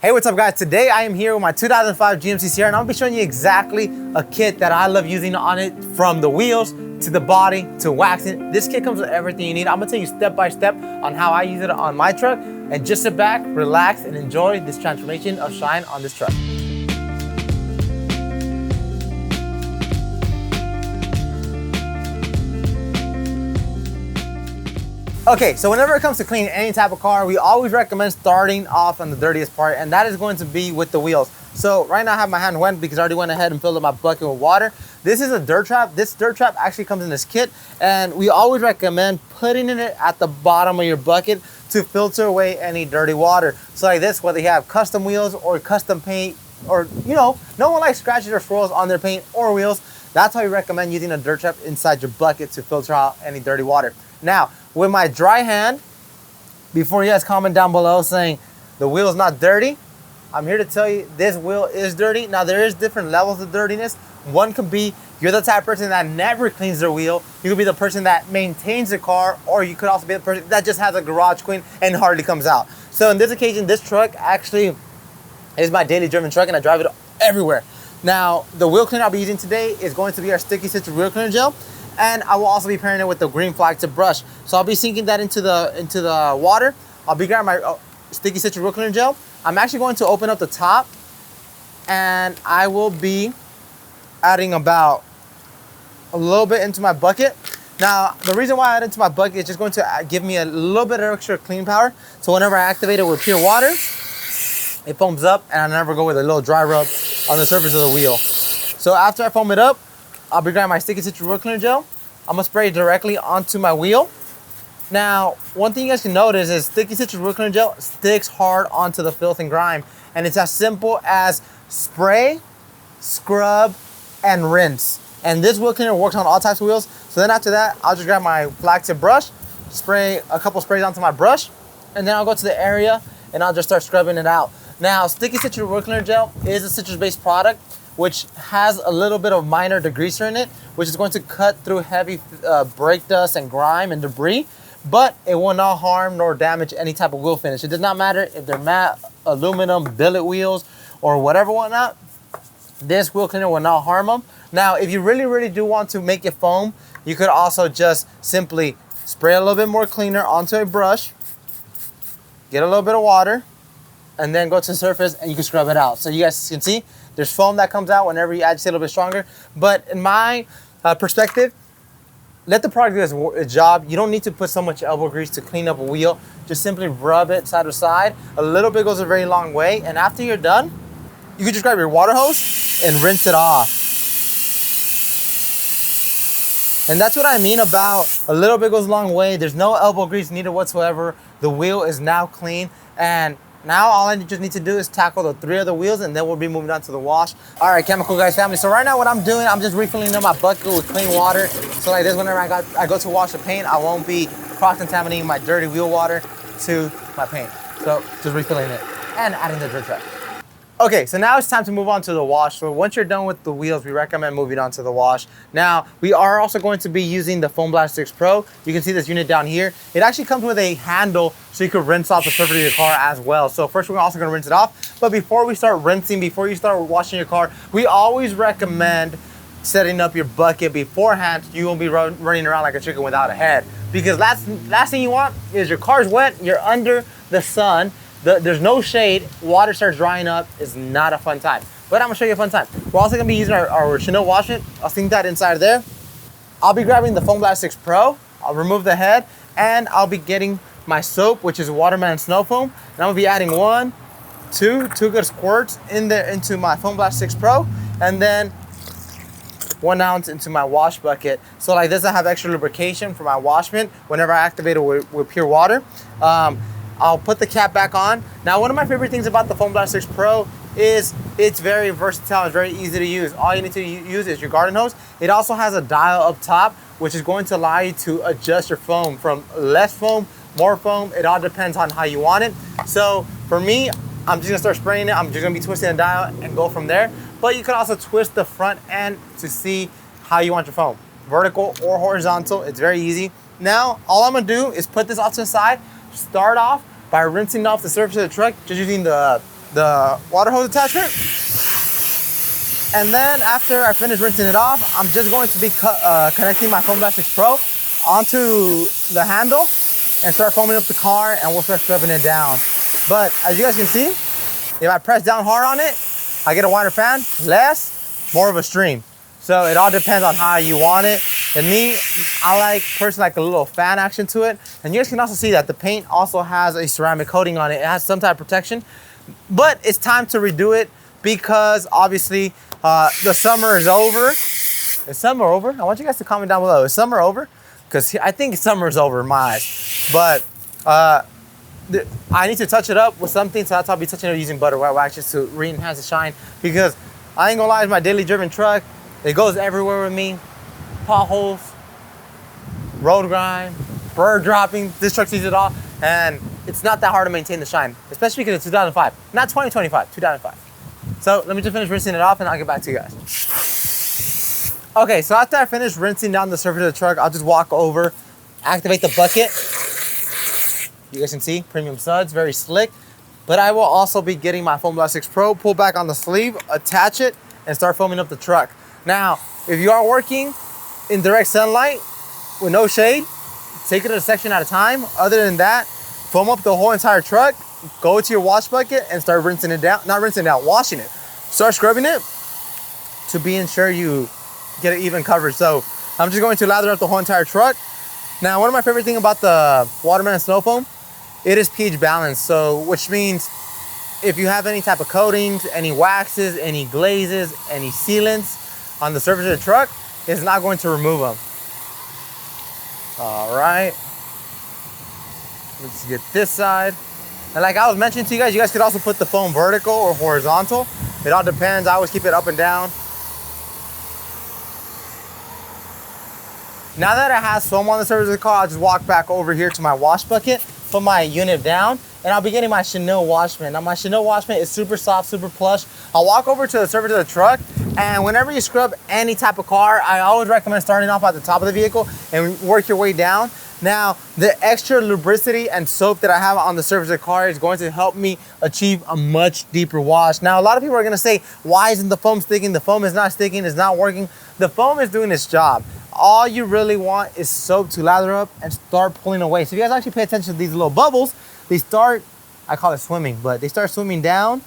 Hey, what's up guys? Today I am here with my 2005 GMC Sierra and I'm gonna be showing you exactly a kit that I love using on it, from the wheels to the body to waxing. This kit comes with everything you need. I'm gonna tell you step by step on how I use it on my truck, and just sit back, relax, and enjoy this transformation of shine on this truck. Okay, so whenever it comes to cleaning any type of car, we always recommend starting off on the dirtiest part, and that is going to be with the wheels. So right now I have my hand wet because I already went ahead and filled up my bucket with water. This is a dirt trap. This dirt trap actually comes in this kit, and we always recommend putting it at the bottom of your bucket to filter away any dirty water. So like this, whether you have custom wheels or custom paint, or no one likes scratches or swirls on their paint or wheels, that's why we recommend using a dirt trap inside your bucket to filter out any dirty water. Now, with my dry hand, before you guys comment down below saying the wheel is not dirty, I'm here to tell you this wheel is dirty. Now, there is different levels of dirtiness. One could be you're the type of person that never cleans their wheel. You could be the person that maintains the car, or you could also be the person that just has a garage queen and hardly comes out. So in this occasion, this truck actually is my daily driven truck and I drive it everywhere. Now, the wheel cleaner I'll be using today is going to be our 𝘃𝗍𝗃 wheel cleaner gel. And I will also be pairing it with the green flag tip brush. So I'll be sinking that into the water. I'll be grabbing my 𝘃𝗍𝗃 wheel cleaner gel. I'm actually going to open up the top, and I will be adding about a little bit into my bucket. Now, the reason why I add it into my bucket is just going to give me a little bit of extra clean power. So whenever I activate it with pure water, it foams up, and I never go with a little dry rub on the surface of the wheel. So after I foam it up, I'll be grabbing my 𝘃𝗍𝗃 wheel cleaner gel. I'm gonna spray it directly onto my wheel. Now, one thing you guys can notice is 𝘃𝗍𝗃 wheel cleaner gel sticks hard onto the filth and grime. And it's as simple as spray, scrub, and rinse. And this wheel cleaner works on all types of wheels. So then after that, I'll just grab my flag tip brush, spray a couple sprays onto my brush, and then I'll go to the area and I'll just start scrubbing it out. Now, 𝘃𝗍𝗃 wheel cleaner gel is a citrus-based product, which has a little bit of minor degreaser in it, which is going to cut through heavy brake dust and grime and debris, but it will not harm nor damage any type of wheel finish. It does not matter if they're matte, aluminum, billet wheels, or whatever whatnot. This wheel cleaner will not harm them. Now, if you really do want to make it foam, you could also just simply spray a little bit more cleaner onto a brush, get a little bit of water, and then go to the surface and you can scrub it out. So you guys can see there's foam that comes out whenever you agitate a little bit stronger. But in my perspective, let the product do its job. You don't need to put so much elbow grease to clean up a wheel. Just simply rub it side to side. A little bit goes a very long way. And after you're done, you can just grab your water hose and rinse it off. And that's what I mean about a little bit goes a long way. There's no elbow grease needed whatsoever. The wheel is now clean, and now all I just need to do is tackle the 3 other wheels, and then we'll be moving on to the wash. All right, Chemical Guys family. So right now what I'm doing, I'm just refilling up my bucket with clean water. So like this, whenever I go to wash the paint, I won't be cross-contaminating my dirty wheel water to my paint. So just refilling it and adding the dirt trap. Okay, so now it's time to move on to the wash. So once you're done with the wheels, we recommend moving on to the wash. Now, we are also going to be using the Foam Blast 6 Pro. You can see this unit down here. It actually comes with a handle so you can rinse off the surface of your car as well. So first, we're also gonna rinse it off. But before we start rinsing, before you start washing your car, we always recommend setting up your bucket beforehand. You won't be running around like a chicken without a head. Because last thing you want is your car's wet, you're under the sun, there's no shade, water starts drying up. It's not a fun time. But I'm gonna show you a fun time. We're also gonna be using our Chanel wash it. I'll sink that inside there. I'll be grabbing the Foam Blast 6 Pro. I'll remove the head, and I'll be getting my soap, which is Watermelon Snow Foam. And I'm gonna be adding two good squirts in there into my Foam Blast 6 Pro, and then 1 ounce into my wash bucket. So like this, I have extra lubrication for my wash mitt whenever I activate it with pure water. I'll put the cap back on. Now, one of my favorite things about the Foam Blast 6 Pro is it's very versatile. It's very easy to use. All you need to use is your garden hose. It also has a dial up top, which is going to allow you to adjust your foam from less foam, more foam. It all depends on how you want it. So for me, I'm just gonna start spraying it. I'm just gonna be twisting the dial and go from there. But you can also twist the front end to see how you want your foam, vertical or horizontal. It's very easy. Now, all I'm gonna do is put this off to the side, start off by rinsing off the surface of the truck, just using the the water hose attachment. And then after I finish rinsing it off, I'm just going to be connecting my 𝗵𝗲𝗶𝗍𝗃 Pro onto the handle and start foaming up the car, and we'll start scrubbing it down. But as you guys can see, if I press down hard on it, I get a wider fan, less, more of a stream. So it all depends on how you want it. And me, I personally like a little fan action to it. And you guys can also see that the paint also has a ceramic coating on it. It has some type of protection, but it's time to redo it because obviously the summer is over. Is summer over? I want you guys to comment down below. Is summer over? Because I think summer is over in my eyes. But I need to touch it up with something, so that's why I'll be touching it using butter wet wax just to re-enhance the shine. Because I ain't gonna lie, it's my daily driven truck. It goes everywhere with me. Potholes, road grime, bird dropping. This truck sees it all, and it's not that hard to maintain the shine, especially because it's 2005, not 2025, 2005. So let me just finish rinsing it off, and I'll get back to you guys. Okay, so after I finish rinsing down the surface of the truck, I'll just walk over, activate the bucket. You guys can see premium suds, very slick. But I will also be getting my 𝗵𝗲𝗍𝗃 Pro, pull back on the sleeve, attach it, and start foaming up the truck. Now, if you are working in direct sunlight with no shade, take it a section at a time. Other than that, foam up the whole entire truck, go to your wash bucket and start rinsing it down. Not rinsing it out, washing it. Start scrubbing it to be ensure you get an even coverage. So I'm just going to lather up the whole entire truck. Now, one of my favorite things about the Watermelon Snow Foam, it is pH balanced. So, which means if you have any type of coatings, any waxes, any glazes, any sealants on the surface of the truck, it's not going to remove them. All right. Let's get this side. And like I was mentioning to you guys could also put the foam vertical or horizontal. It all depends. I always keep it up and down. Now that it has foam on the surface of the car, I'll just walk back over here to my wash bucket, put my unit down, and I'll be getting my Chenille wash mitt. Now my Chenille wash mitt is super soft, super plush. I'll walk over to the surface of the truck, and whenever you scrub any type of car, I always recommend starting off at the top of the vehicle and work your way down. Now, the extra lubricity and soap that I have on the surface of the car is going to help me achieve a much deeper wash. Now, a lot of people are gonna say, why isn't the foam sticking? The foam is not sticking, it's not working. The foam is doing its job. All you really want is soap to lather up and start pulling away. So if you guys actually pay attention to these little bubbles, they start, I call it swimming, but they start swimming down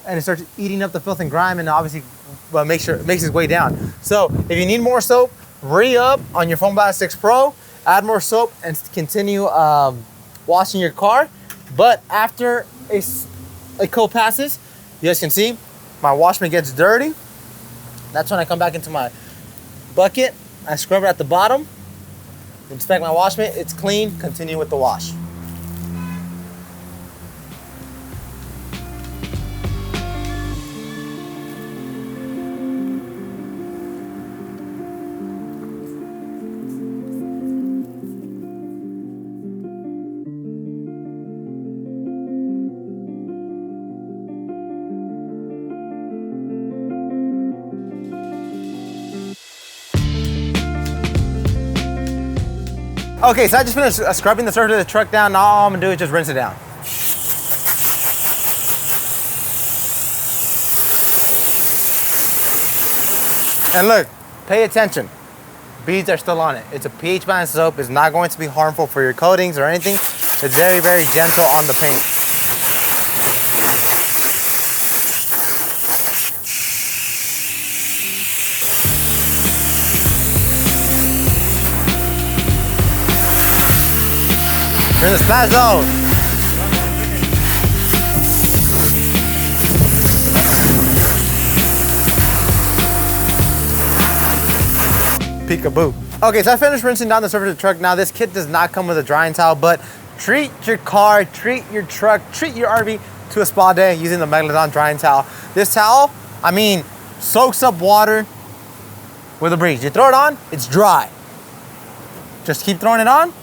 and it starts eating up the filth and grime, and obviously makes its way down. So if you need more soap, re-up on your 𝗵𝗲𝗍𝗃 Pro, add more soap and continue washing your car. But after a coat passes, you guys can see my wash mitt gets dirty. That's when I come back into my bucket. I scrub it at the bottom, inspect my wash mitt, it's clean, continue with the wash. Okay, so I just finished scrubbing the surface of the truck down. Now all I'm gonna do is just rinse it down. And look, pay attention. Beads are still on it. It's a pH balanced soap. It's not going to be harmful for your coatings or anything. It's very, very gentle on the paint. We're in the splash zone. Peekaboo. Okay, so I finished rinsing down the surface of the truck. Now this kit does not come with a drying towel, but treat your car, treat your truck, treat your RV to a spa day using the Megalodon drying towel. This towel, I mean, soaks up water with a breeze. You throw it on, it's dry. Just keep throwing it on,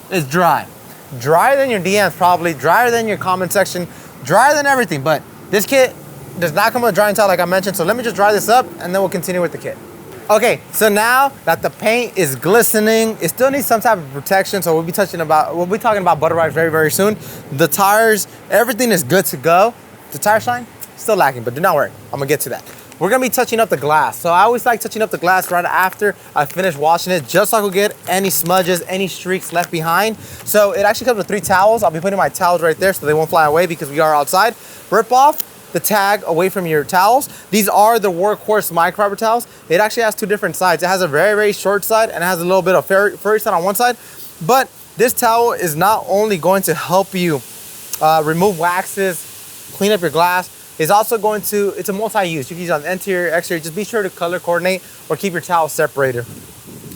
it's dry. Drier than your DMs probably, drier than your comment section, drier than everything. But this kit does not come with a drying towel like I mentioned, so let me just dry this up and then we'll continue with the kit. Okay, so now that the paint is glistening, it still needs some type of protection, so we'll be talking about butter wipes very, very soon. The tires, everything is good to go. the tire shine, still lacking, but do not worry, I'm gonna get to that. We're gonna be touching up the glass. So I always like touching up the glass right after I finish washing it, just so I could get any smudges, any streaks left behind. So it actually comes with 3 towels. I'll be putting my towels right there so they won't fly away because we are outside. Rip off the tag away from your towels. These are the 𝗀𝗃𝗃𝗃 microfiber towels. It actually has 2 different sides. It has a very, very short side and it has a little bit of furry side on one side. But this towel is not only going to help you remove waxes, clean up your glass, it's also going to, it's a multi-use. You can use it on the interior, exterior. Just be sure to color coordinate or keep your towel separated.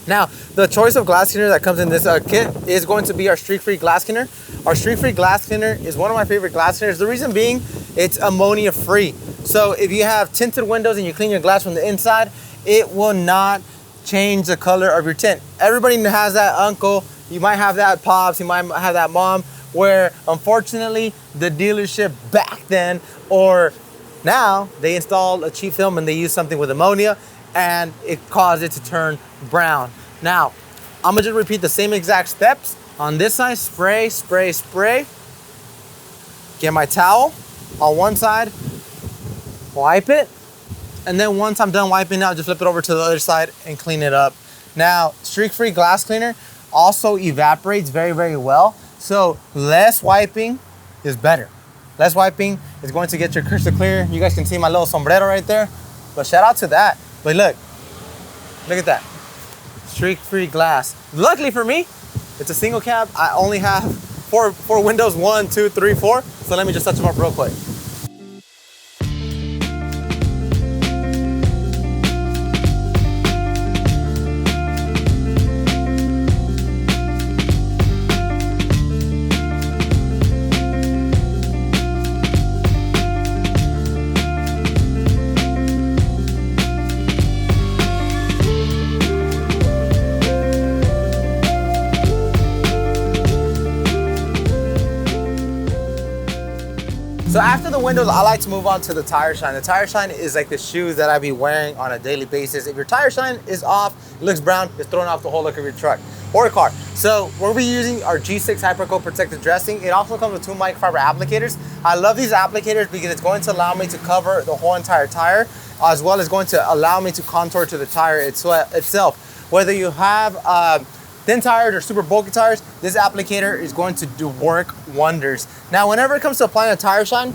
Now, the choice of glass cleaner that comes in this kit is going to be our streak-free glass cleaner. Our streak-free glass cleaner is one of my favorite glass cleaners. The reason being, it's ammonia-free. So if you have tinted windows and you clean your glass from the inside, it will not change the color of your tint. Everybody has that uncle, you might have that pops, you might have that mom, where unfortunately the dealership back then or now they installed a cheap film and they use something with ammonia and it caused it to turn brown. Now I'm gonna just repeat the same exact steps on this side. Spray, spray, spray. Get my towel on one side, wipe it, and then once I'm done wiping out, just flip it over to the other side and clean it up. Now, streak-free glass cleaner also evaporates very, very well. So less wiping is better. Less wiping is going to get your crystal clear. You guys can see my little sombrero right there. But shout out to that. But look at that. Streak-free glass. Luckily for me, it's a single cab. I only have four windows, 1, 2, 3, 4. So let me just touch them up real quick. So after the windows, I like to move on to the tire shine. The tire shine is like the shoes that I be wearing on a daily basis. If your tire shine is off, it looks brown, it's throwing off the whole look of your truck or car. So we'll be using our 𝗀̀ci Hyper Coat Protective Dressing. It also comes with 2 microfiber applicators. I love these applicators because it's going to allow me to cover the whole entire tire, as well as going to allow me to contour to the tire itself. Whether you have thin tires or super bulky tires, this applicator is going to do work wonders. Now, whenever it comes to applying a tire shine,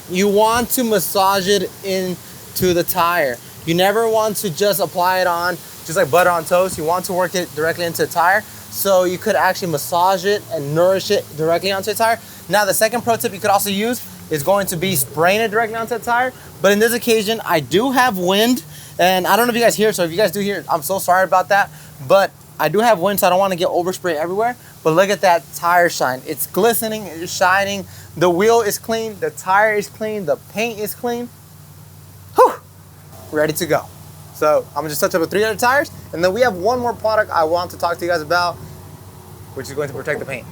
you want to massage it into the tire. You never want to just apply it on, just like butter on toast. You want to work it directly into the tire. So you could actually massage it and nourish it directly onto the tire. Now, the second pro tip you could also use is going to be spraying it directly onto the tire. But in this occasion, I do have wind, and I don't know if you guys hear it, so if you guys do hear it, I'm so sorry about that. But I do have wind, so I don't want to get overspray everywhere. But look at that tire shine. It's glistening, it's shining. The wheel is clean, the tire is clean, the paint is clean. Whew, ready to go. So I'm gonna just touch up with 3 other tires, and then we have one more product I want to talk to you guys about, which is going to protect the paint.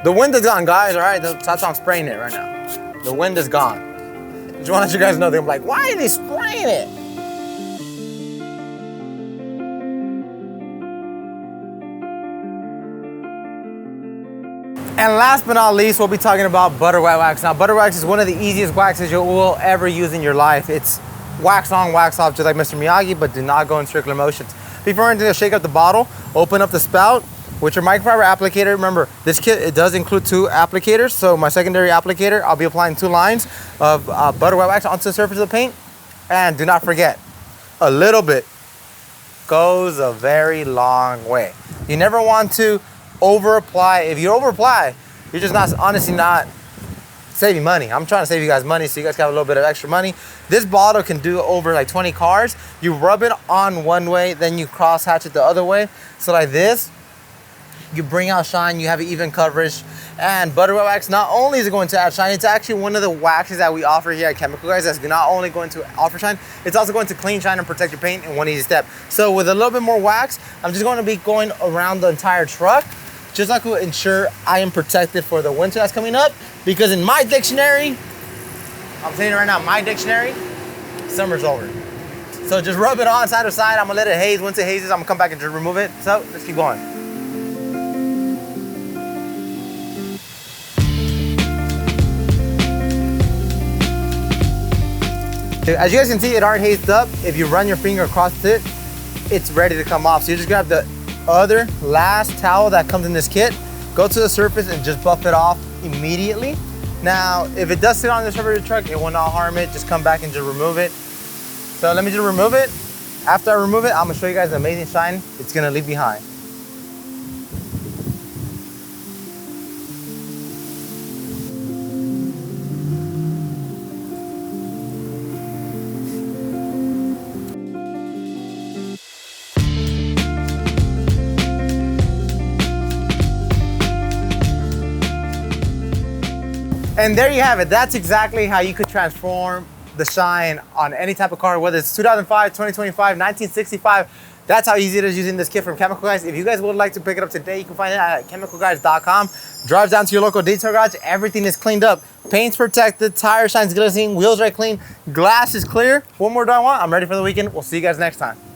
The wind is gone, guys, all right? That's why I'm spraying it right now. The wind is gone. Just want to let you guys know, they're like, why are they spraying it? And last but not least, we'll be talking about butter wet wax. Now, butter wax is one of the easiest waxes you will ever use in your life. It's wax on, wax off, just like Mr. Miyagi, but do not go in circular motions. Before anything, shake up the bottle, open up the spout with your microfiber applicator. Remember, this kit, it does include 2 applicators. So my secondary applicator, I'll be applying 2 lines of butter wet wax onto the surface of the paint. And do not forget, a little bit goes a very long way. You never want to over apply. If you over apply, you're just not, honestly not saving money. I'm trying to save you guys money so you guys can have a little bit of extra money. This bottle can do over like 20 cars. You rub it on one way, then you cross hatch it the other way. So like this, you bring out shine, you have even coverage. And butter wet wax, not only is it going to add shine, it's actually one of the waxes that we offer here at Chemical Guys that's not only going to offer shine, it's also going to clean, shine, and protect your paint in one easy step. So with a little bit more wax, I'm just going to be going around the entire truck, just like to ensure I am protected for the winter that's coming up. Because in my dictionary, I'm saying it right now, my dictionary, summer's over. So just rub it on side to side. I'm gonna let it haze. Once it hazes, I'm gonna come back and just remove it. So let's keep going. As you guys can see, it already hazed up. If you run your finger across it, it's ready to come off. So you just grab the other last towel that comes in this kit, go to the surface and just buff it off immediately. Now, if it does sit on the surface of the truck, it will not harm it. Just come back and just remove it. So let me just remove it. After I remove it, I'm gonna show you guys the amazing shine it's gonna leave behind. And there you have it. That's exactly how you could transform the shine on any type of car, whether it's 2005, 2025, 1965. That's how easy it is using this kit from Chemical Guys. If you guys would like to pick it up today, you can find it at chemicalguys.com. Drive down to your local detail garage. Everything is cleaned up. Paint's protected, tire shines glistening, wheels are clean, glass is clear. What more do I want? I'm ready for the weekend. We'll see you guys next time.